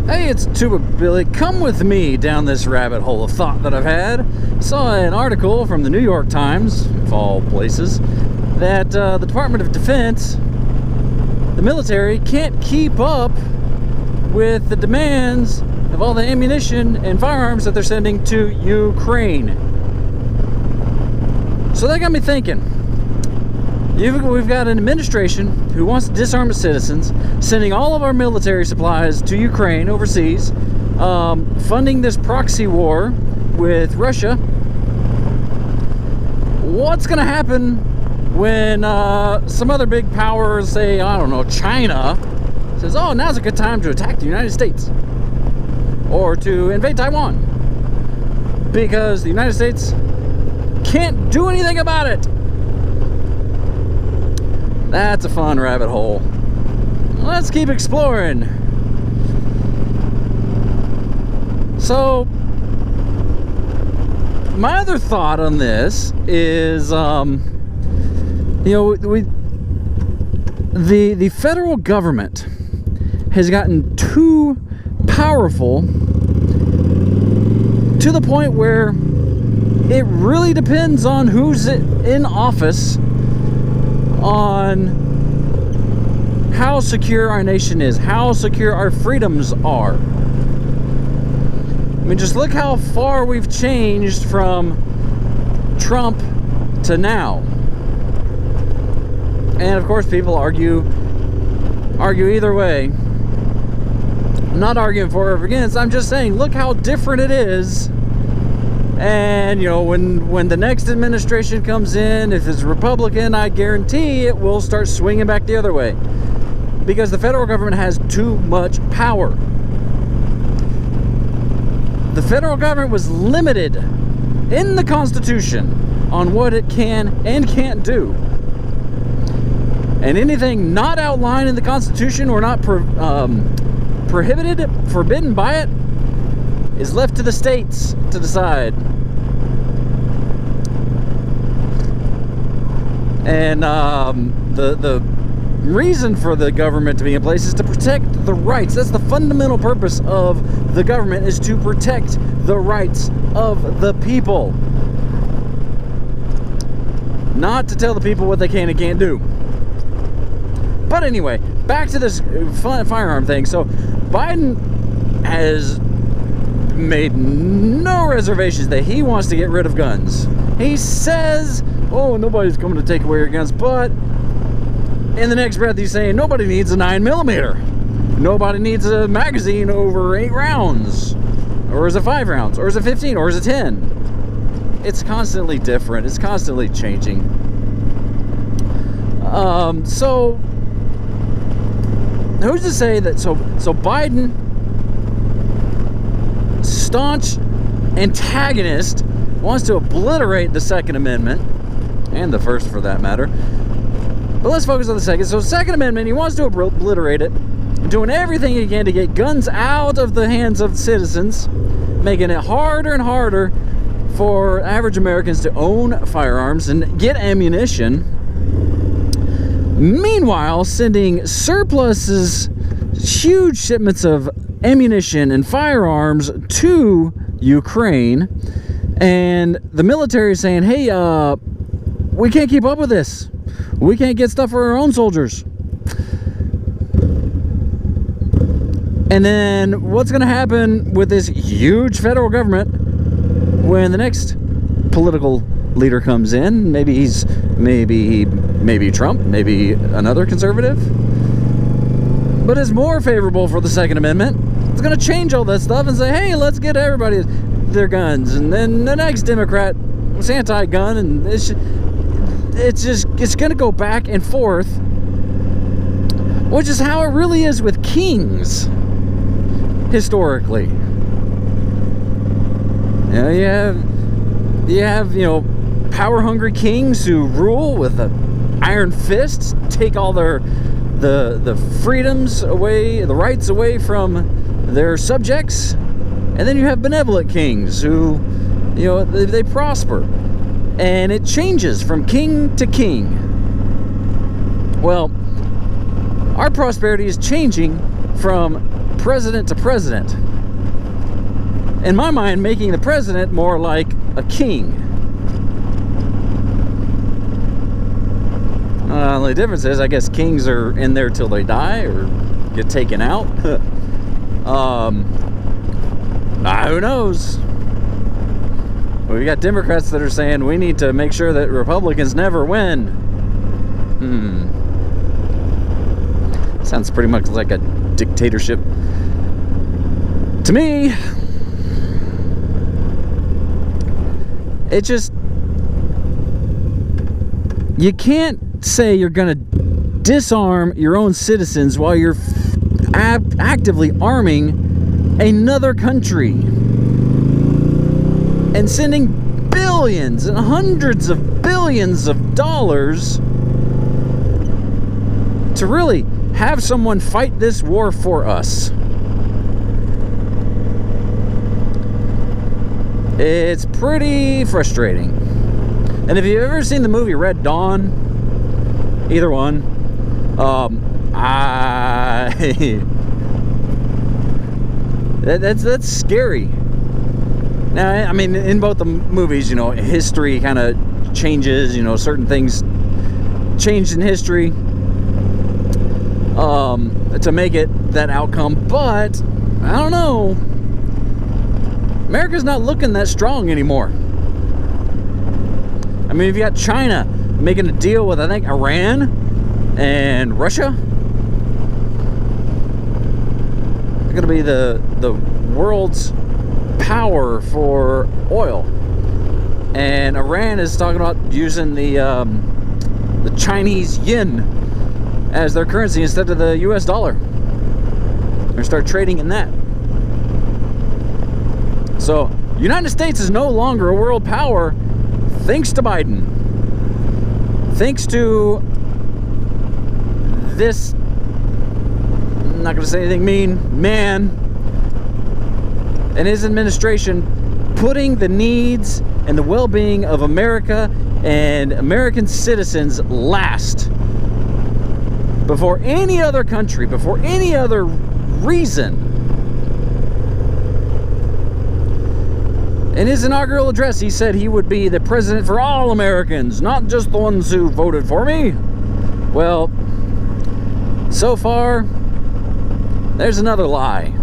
Hey, it's Tuba Billy. Come with me down this rabbit hole of thought that I've had. Saw an article from the New York Times, of all places, that the Department of Defense, the military, can't keep up with the demands of all the ammunition and firearms that they're sending to Ukraine. So that got me thinking. We've got an administration who wants to disarm its citizens, sending all of our military supplies to Ukraine overseas, funding this proxy war with Russia. What's going to happen when some other big power, say, I don't know, China, says, oh, now's a good time to attack the United States or to invade Taiwan? Because the United States can't do anything about it. That's a fun rabbit hole. Let's keep exploring. So, my other thought on this is, the federal government has gotten too powerful to the point where it really depends on who's in office on how secure our nation is, how secure our freedoms are. I mean, just look how far we've changed from Trump to now. And of course, people argue either way. I'm not arguing for or against. I'm just saying, look how different it is. And, you know, when the next administration comes in, if it's Republican, I guarantee it will start swinging back the other way. Because the federal government has too much power. The federal government was limited in the Constitution on what it can and can't do. And anything not outlined in the Constitution or not prohibited, forbidden by it, is left to the states to decide. And the reason for the government to be in place is to protect the rights. That's the fundamental purpose of the government, is to protect the rights of the people. Not to tell the people what they can and can't do. But anyway, back to this firearm thing. So Biden has made no reservations that he wants to get rid of guns. He says, oh, nobody's coming to take away your guns, but in the next breath he's saying nobody needs a 9mm. Nobody needs a magazine over 8 rounds. Or is it 5 rounds? Or is it 15? Or is it 10? It's constantly different. It's constantly changing. So who's to say that so Biden, staunch antagonist, wants to obliterate the Second Amendment, and the First for that matter. But let's focus on the Second. So Second Amendment, he wants to obliterate it, doing everything he can to get guns out of the hands of citizens, making it harder and harder for average Americans to own firearms and get ammunition. Meanwhile, sending surpluses, huge shipments of ammunition and firearms to Ukraine, and the military is saying, hey, we can't keep up with this. We can't get stuff for our own soldiers. And then what's going to happen with this huge federal government when the next political leader comes in? Maybe Trump, maybe another conservative, but is more favorable for the Second Amendment. It's going to change all that stuff and say, hey, let's get everybody their guns. And then the next Democrat was anti-gun, and it's going to go back and forth, which is how it really is with kings historically. You know, you have power-hungry kings who rule with an iron fist, take all the freedoms away, the rights away from their subjects, and then you have benevolent kings who, they prosper, and it changes from king to king. Well, our prosperity is changing from president to president. In my mind, making the president more like a king. The only difference is, I guess kings are in there till they die or get taken out. Who knows? Well, we got Democrats that are saying we need to make sure that Republicans never win. Sounds pretty much like a dictatorship to me. It just, you can't say you're gonna disarm your own citizens while you're actively arming another country and sending billions and hundreds of billions of dollars to really have someone fight this war for us. It's pretty frustrating. And if you've ever seen the movie Red Dawn, either one, that's scary. Now, I mean, in both the movies, you know, history kind of changes, you know, certain things changed in history to make it that outcome, but I don't know. America's not looking that strong anymore. I mean, you've got China making a deal with, I think, Iran and Russia. They're going to be the world's power for oil. And Iran is talking about using the Chinese yen as their currency instead of the US dollar. They're going to start trading in that. So, United States is no longer a world power thanks to Biden. Thanks to this, I'm not going to say anything mean, man and his administration putting the needs and the well-being of America and American citizens last before any other country, before any other reason. In his inaugural address, he said he would be the president for all Americans, not just the ones who voted for me. Well, so far, there's another lie.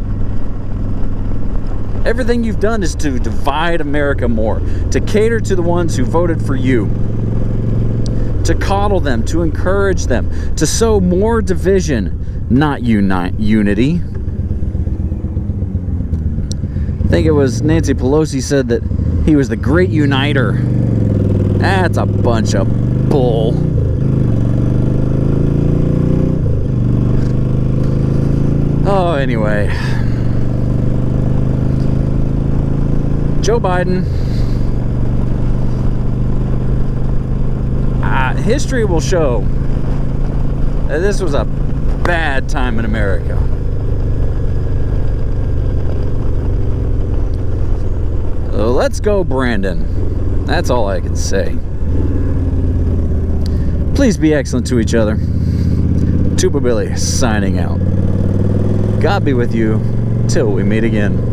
Everything you've done is to divide America more, to cater to the ones who voted for you, to coddle them, to encourage them, to sow more division, not unity. I think it was Nancy Pelosi said that he was the great uniter. That's a bunch of bull. Oh, anyway. Joe Biden. History will show that this was a bad time in America. Let's go, Brandon. That's all I can say. Please be excellent to each other. Tuba Billy signing out. God be with you till we meet again.